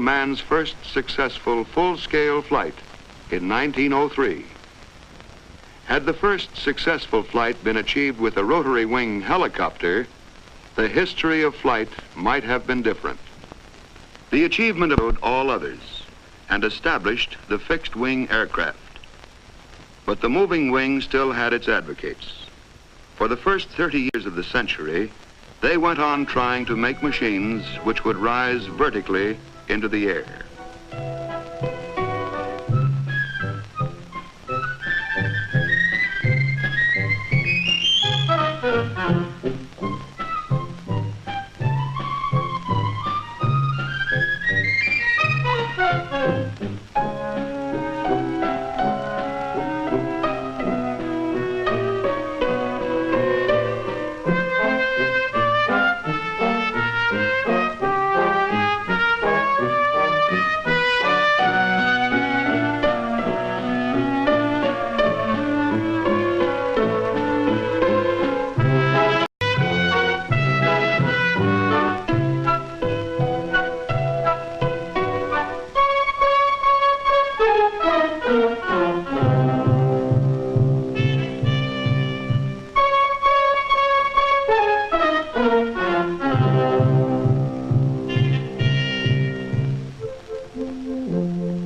man's first successful full-scale flight in 1903. Had the first successful flight been achieved with a rotary wing helicopter, the history of flight might have been different. The achievement of all others and established the fixed-wing aircraft. But the moving wing still had its advocates. For the first 30 years of the century, they went on trying to make machines which would rise vertically into the air.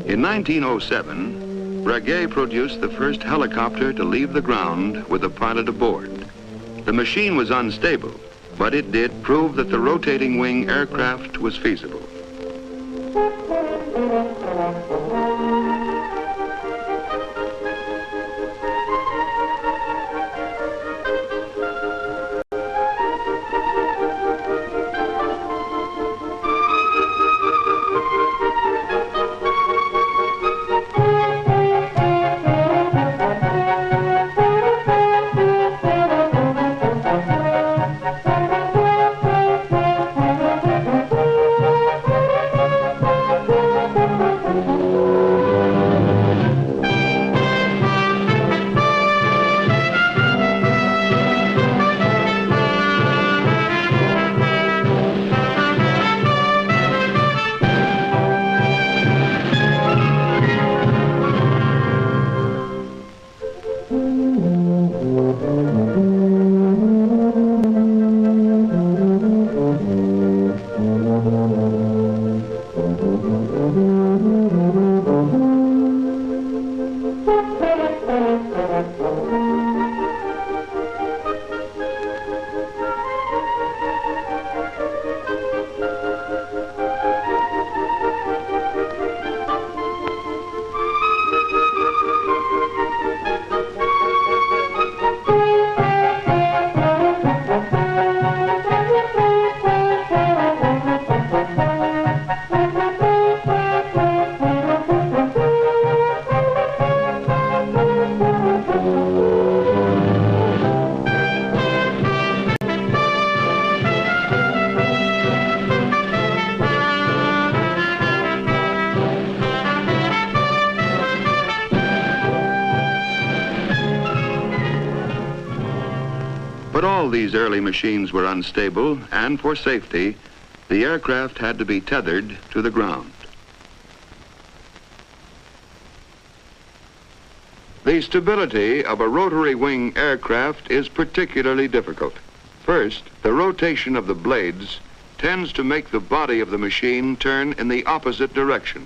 In 1907, Breguet produced the first helicopter to leave the ground with a pilot aboard. The machine was unstable, but it did prove that the rotating wing aircraft was feasible. But all these early machines were unstable, and for safety, the aircraft had to be tethered to the ground. The stability of a rotary wing aircraft is particularly difficult. First, the rotation of the blades tends to make the body of the machine turn in the opposite direction.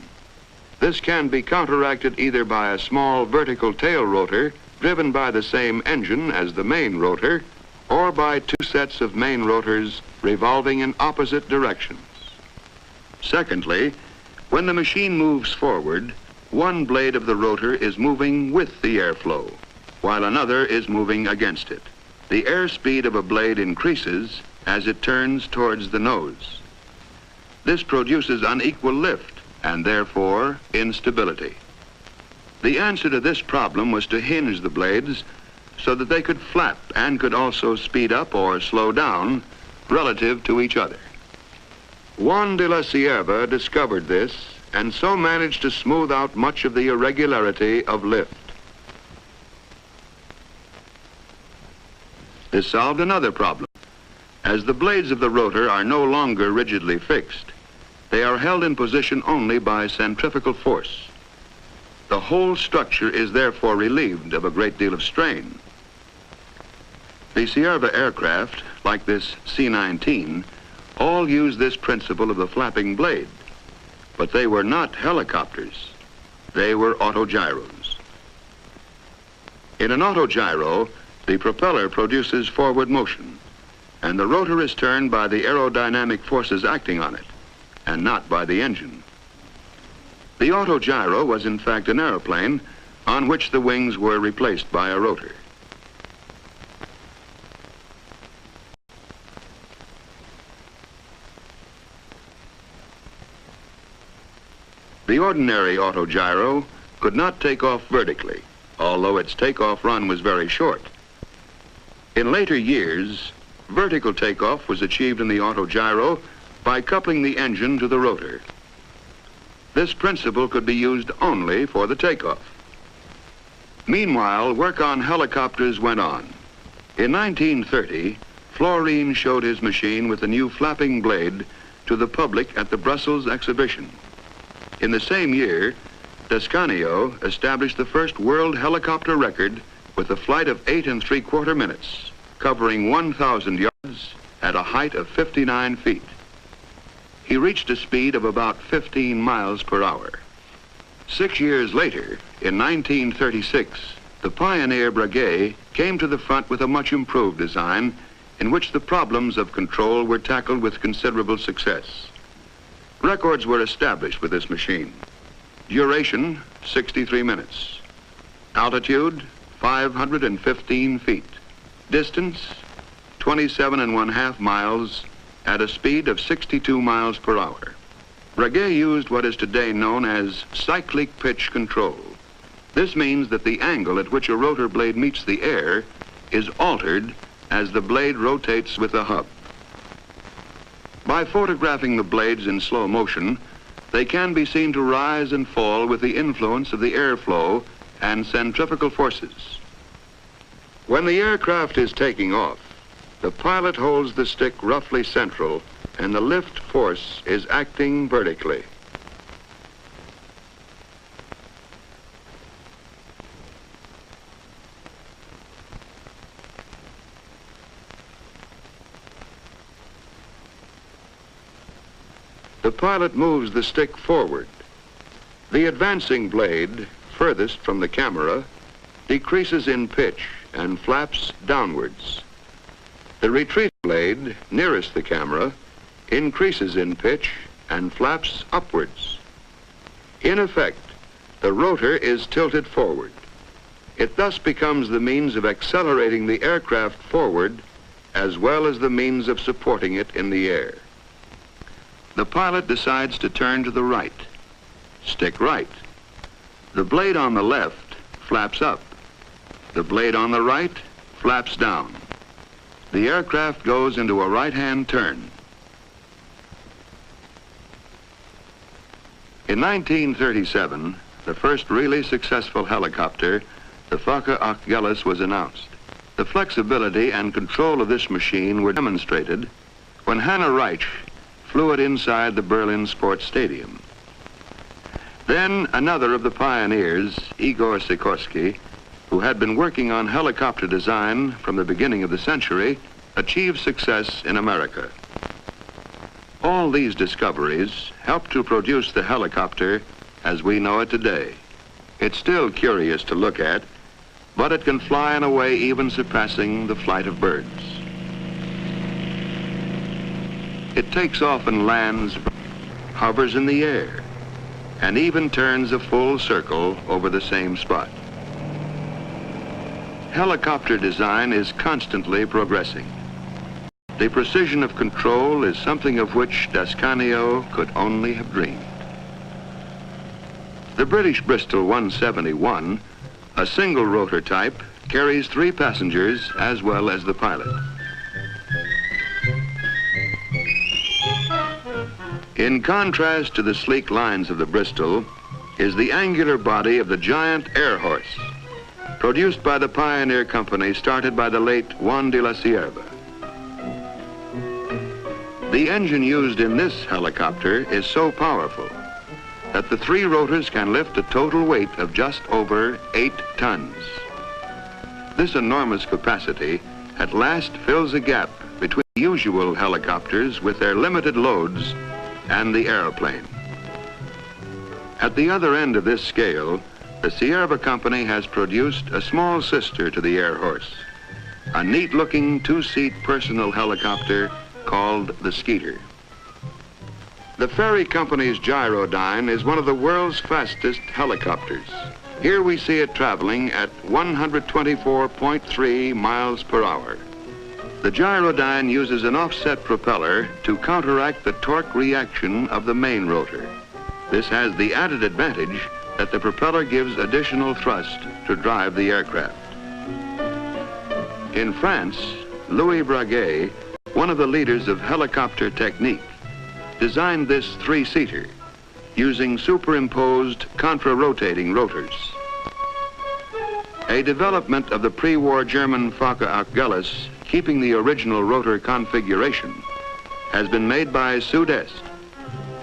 This can be counteracted either by a small vertical tail rotor driven by the same engine as the main rotor, or by two sets of main rotors revolving in opposite directions. Secondly, when the machine moves forward, one blade of the rotor is moving with the airflow, while another is moving against it. The airspeed of a blade increases as it turns towards the nose. This produces unequal lift and therefore instability. The answer to this problem was to hinge the blades so that they could flap and could also speed up or slow down relative to each other. Juan de la Cierva discovered this and so managed to smooth out much of the irregularity of lift. This solved another problem. As the blades of the rotor are no longer rigidly fixed, They are held in position only by centrifugal force. The whole structure is therefore relieved of a great deal of strain. The Cierva aircraft, like this C-19, all use this principle of the flapping blade, but they were not helicopters. They were autogyros. In an autogyro, the propeller produces forward motion, and the rotor is turned by the aerodynamic forces acting on it, and not by the engine. The autogyro was in fact an airplane on which the wings were replaced by a rotor. The ordinary autogyro could not take off vertically, although its takeoff run was very short. In later years, vertical takeoff was achieved in the autogyro by coupling the engine to the rotor. This principle could be used only for the takeoff. Meanwhile, work on helicopters went on. In 1930, Florine showed his machine with a new flapping blade to the public at the Brussels exhibition. In the same year, Descanio established the first world helicopter record with a flight of 8 3/4 minutes, covering 1,000 yards at a height of 59 feet. He reached a speed of about 15 miles per hour. 6 years later, in 1936, the pioneer Breguet came to the front with a much improved design in which the problems of control were tackled with considerable success. Records were established with this machine. Duration, 63 minutes. Altitude, 515 feet. Distance, 27½ miles at a speed of 62 miles per hour. Breguet used what is today known as cyclic pitch control. This means that the angle at which a rotor blade meets the air is altered as the blade rotates with the hub. By photographing the blades in slow motion, they can be seen to rise and fall with the influence of the airflow and centrifugal forces. When the aircraft is taking off, the pilot holds the stick roughly central and the lift force is acting vertically. The pilot moves the stick forward. The advancing blade, furthest from the camera, decreases in pitch and flaps downwards. The retreat blade, nearest the camera, increases in pitch and flaps upwards. In effect, the rotor is tilted forward. It thus becomes the means of accelerating the aircraft forward as well as the means of supporting it in the air. The pilot decides to turn to the right. Stick right. The blade on the left flaps up. The blade on the right flaps down. The aircraft goes into a right-hand turn. In 1937, the first really successful helicopter, the Fokker Achilles, was announced. The flexibility and control of this machine were demonstrated when Hanna Reich flew it inside the Berlin Sports Stadium. Then another of the pioneers, Igor Sikorsky, who had been working on helicopter design from the beginning of the century, achieved success in America. All these discoveries helped to produce the helicopter as we know it today. It's still curious to look at, but it can fly in a way even surpassing the flight of birds. It takes off and lands, hovers in the air, and even turns a full circle over the same spot. Helicopter design is constantly progressing. The precision of control is something of which Descanio could only have dreamed. The British Bristol 171, a single rotor type, carries 3 passengers as well as the pilot. In contrast to the sleek lines of the Bristol is the angular body of the giant Air Horse, produced by the Pioneer Company started by the late Juan de la Cierva. The engine used in this helicopter is so powerful that the 3 rotors can lift a total weight of just over 8 tons. This enormous capacity at last fills a gap between usual helicopters with their limited loads and the airplane. At the other end of this scale, the Sierra Company has produced a small sister to the Air Horse, a neat-looking 2-seat personal helicopter called the Skeeter. The Ferry Company's Gyrodyne is one of the world's fastest helicopters. Here we see it traveling at 124.3 miles per hour. The Gyrodyne uses an offset propeller to counteract the torque reaction of the main rotor. This has the added advantage that the propeller gives additional thrust to drive the aircraft. In France, Louis Breguet, one of the leaders of helicopter technique, designed this 3-seater using superimposed contra-rotating rotors. A development of the pre-war German Fokker Achilles keeping the original rotor configuration has been made by Sud-Est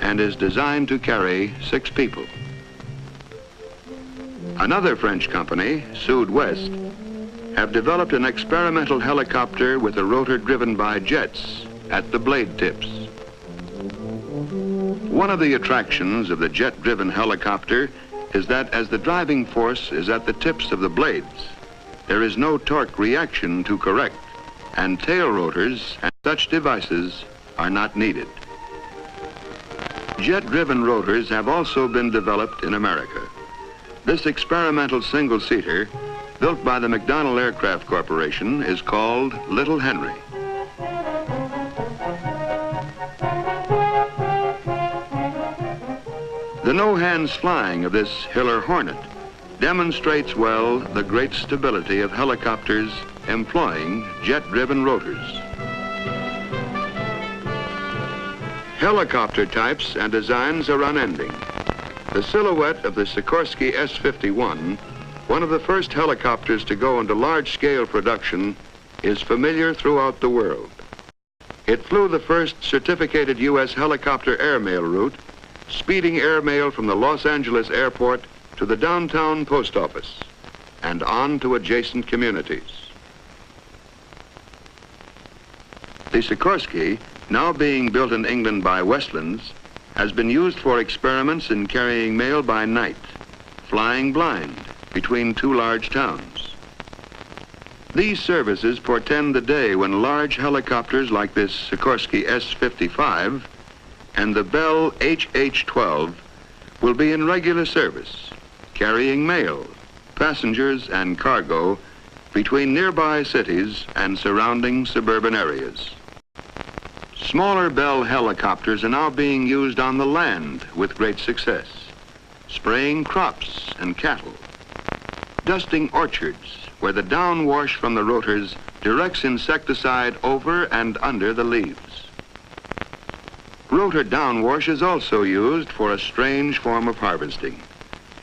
and is designed to carry 6 people. Another French company, Sud-West, have developed an experimental helicopter with a rotor driven by jets at the blade tips. One of the attractions of the jet-driven helicopter is that as the driving force is at the tips of the blades, there is no torque reaction to correct, and tail rotors and such devices are not needed. Jet-driven rotors have also been developed in America. This experimental single-seater, built by the McDonnell Aircraft Corporation, is called Little Henry. The no-hands flying of this Hiller Hornet demonstrates well the great stability of helicopters employing jet-driven rotors. Helicopter types and designs are unending. The silhouette of the Sikorsky S-51, one of the first helicopters to go into large-scale production, is familiar throughout the world. It flew the first certificated U.S. helicopter airmail route, speeding airmail from the Los Angeles airport to the downtown post office and on to adjacent communities. The Sikorsky, now being built in England by Westlands, has been used for experiments in carrying mail by night, flying blind between 2 large towns. These services portend the day when large helicopters like this Sikorsky S-55 and the Bell HH-12 will be in regular service, carrying mail, passengers, and cargo between nearby cities and surrounding suburban areas. Smaller Bell helicopters are now being used on the land with great success, spraying crops and cattle, dusting orchards where the downwash from the rotors directs insecticide over and under the leaves. Rotor downwash is also used for a strange form of harvesting.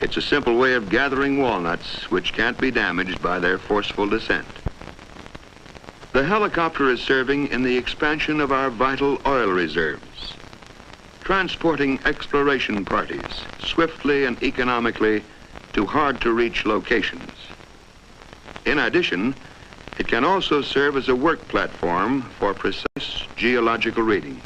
It's a simple way of gathering walnuts which can't be damaged by their forceful descent. The helicopter is serving in the expansion of our vital oil reserves, transporting exploration parties swiftly and economically to hard-to-reach locations. In addition, it can also serve as a work platform for precise geological readings.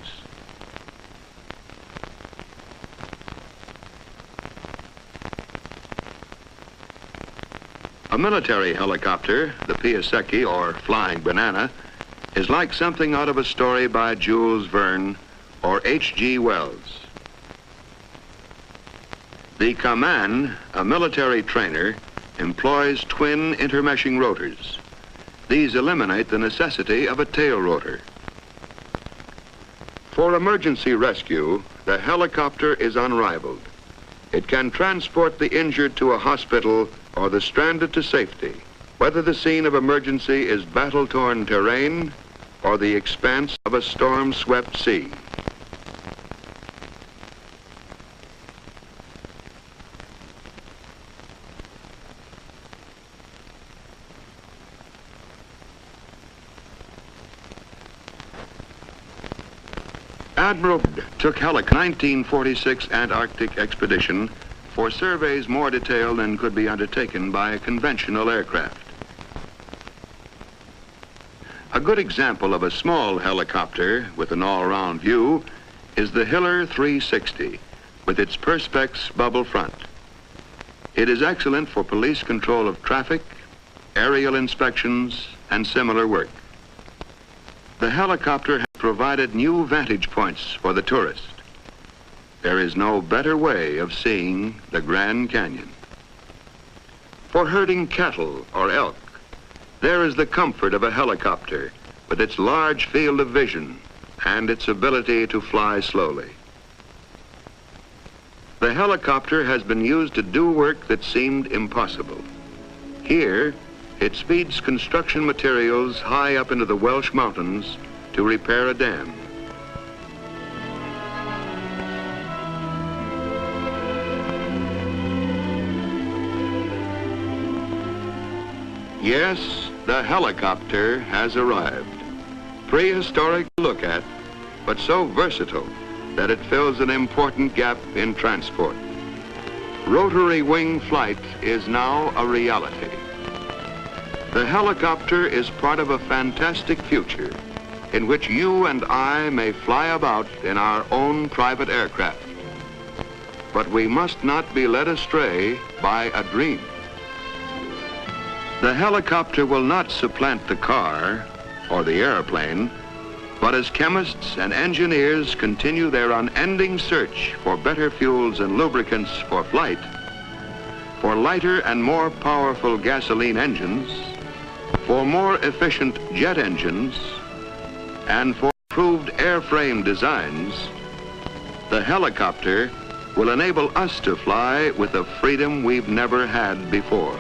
A military helicopter, the Piasecki, or Flying Banana, is like something out of a story by Jules Verne or H.G. Wells. The Kaman, a military trainer, employs twin intermeshing rotors. These eliminate the necessity of a tail rotor. For emergency rescue, the helicopter is unrivaled. It can transport the injured to a hospital or the stranded to safety, whether the scene of emergency is battle-torn terrain or the expanse of a storm-swept sea. Admiral took 1946 Antarctic expedition for surveys more detailed than could be undertaken by a conventional aircraft. A good example of a small helicopter with an all-round view is the Hiller 360 with its Perspex bubble front. It is excellent for police control of traffic, aerial inspections, and similar work. The helicopter has provided new vantage points for the tourist. There is no better way of seeing the Grand Canyon. For herding cattle or elk, there is the comfort of a helicopter with its large field of vision and its ability to fly slowly. The helicopter has been used to do work that seemed impossible. Here, it speeds construction materials high up into the Welsh Mountains to repair a dam. Yes, the helicopter has arrived. Prehistoric to look at, but so versatile that it fills an important gap in transport. Rotary wing flight is now a reality. The helicopter is part of a fantastic future in which you and I may fly about in our own private aircraft. But we must not be led astray by a dream. The helicopter will not supplant the car or the airplane, but as chemists and engineers continue their unending search for better fuels and lubricants for flight, for lighter and more powerful gasoline engines, for more efficient jet engines, and for improved airframe designs, the helicopter will enable us to fly with a freedom we've never had before.